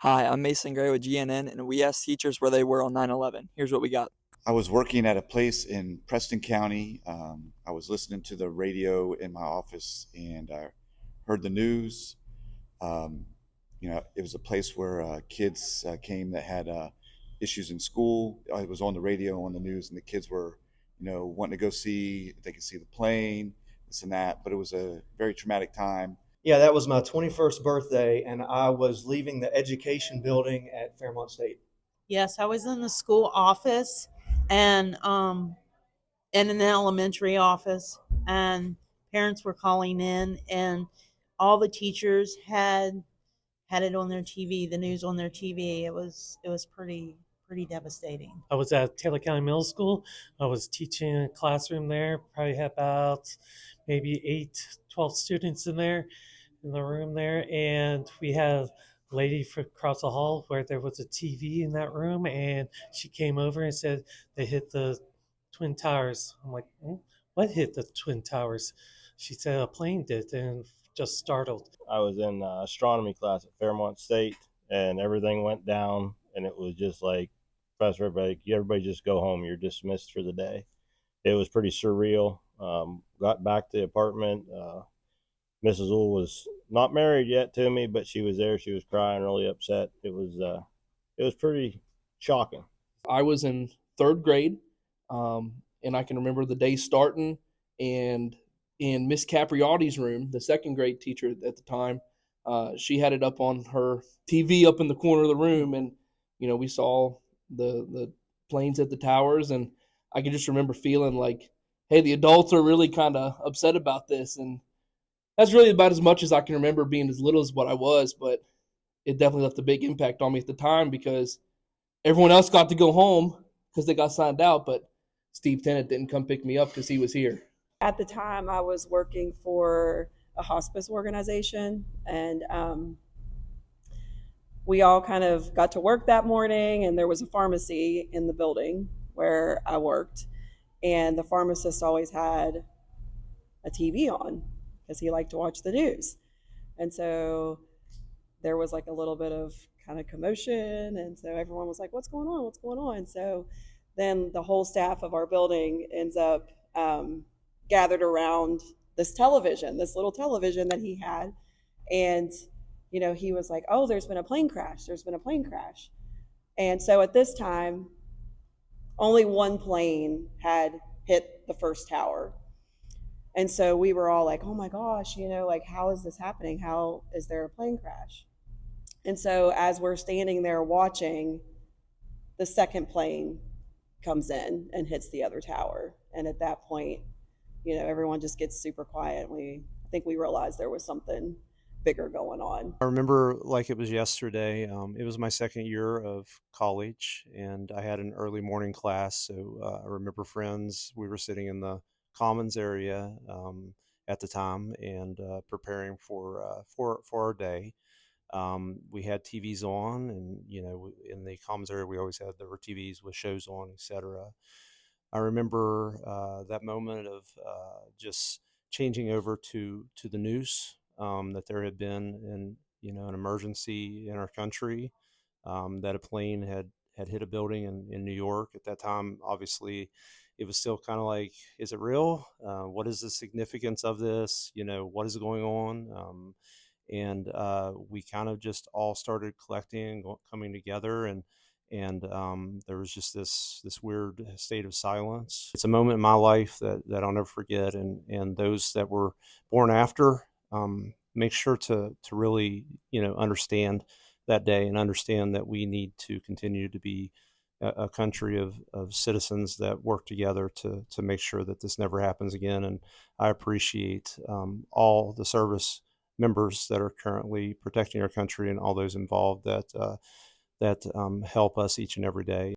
Hi, I'm Mason Gray with GNN, and we asked teachers where they were on 9/11. Here's what we got. I was working at a place in Preston County. I was listening to the radio in my office and I heard the news. Um, it was a place where kids came that had issues in school. It was on the radio, on the news, and the kids were, wanting to go see if they could see the plane, this and that. But it was a very traumatic time. Yeah, that was my 21st birthday, and I was leaving the education building at Fairmont State. Yes, I was in the school office and in an elementary office, and parents were calling in, and all the teachers had it on their TV, the news on their TV. It was pretty devastating. I was at Taylor County Middle School. I was teaching in a classroom there. Probably had about maybe 12 students in there, in the room there. And we had a lady across the hall where there was a TV in that room. And she came over and said they hit the Twin Towers. I'm like, what hit the Twin Towers? She said a plane did, and just startled. I was in astronomy class at Fairmont State, and everything went down, and it was just like, Professor, everybody just go home. You're dismissed for the day. It was pretty surreal. Got back to the apartment. Mrs. Ull was not married yet to me, but she was there. She was crying, really upset. It was pretty shocking. I was in third grade, and I can remember the day starting, and in Miss Capriotti's room, the second grade teacher at the time, she had it up on her TV up in the corner of the room, and we saw the planes at the towers, and I can just remember feeling like, hey, the adults are really kind of upset about this, and that's really about as much as I can remember being as little as what I was, but it definitely left a big impact on me at the time because everyone else got to go home because they got signed out, but Steve Tennant didn't come pick me up because he was here. At the time, I was working for a hospice organization, and we all kind of got to work that morning, and there was a pharmacy in the building where I worked, and the pharmacist always had a TV on because he liked to watch the news. And so there was like a little bit of kind of commotion, and so everyone was like, what's going on? What's going on? So then the whole staff of our building ends up gathered around this television, this little television that he had. And, he was like, oh, there's been a plane crash. There's been a plane crash. And so at this time, only one plane had hit the first tower. And so we were all like, oh my gosh, like, how is this happening? How is there a plane crash? And so as we're standing there watching, the second plane comes in and hits the other tower. And at that point, everyone just gets super quiet. I think we realized there was something bigger going on. I remember like it was yesterday. It was my second year of college, and I had an early morning class. So I remember friends. We were sitting in the commons area at the time and preparing for our day. We had TVs on, and in the commons area, we always had there were TVs with shows on, etc. I remember that moment of just changing over to the news, that there had been an emergency in our country, that a plane had hit a building in New York. At that time, obviously, it was still kind of like, is it real? What is the significance of this? What is going on? And we kind of just all started collecting, coming together, and there was just this weird state of silence. It's a moment in my life that I'll never forget, and those that were born after, make sure to really understand that day and understand that we need to continue to be a country of citizens that work together to make sure that this never happens again. And I appreciate all the service members that are currently protecting our country and all those involved that help us each and every day.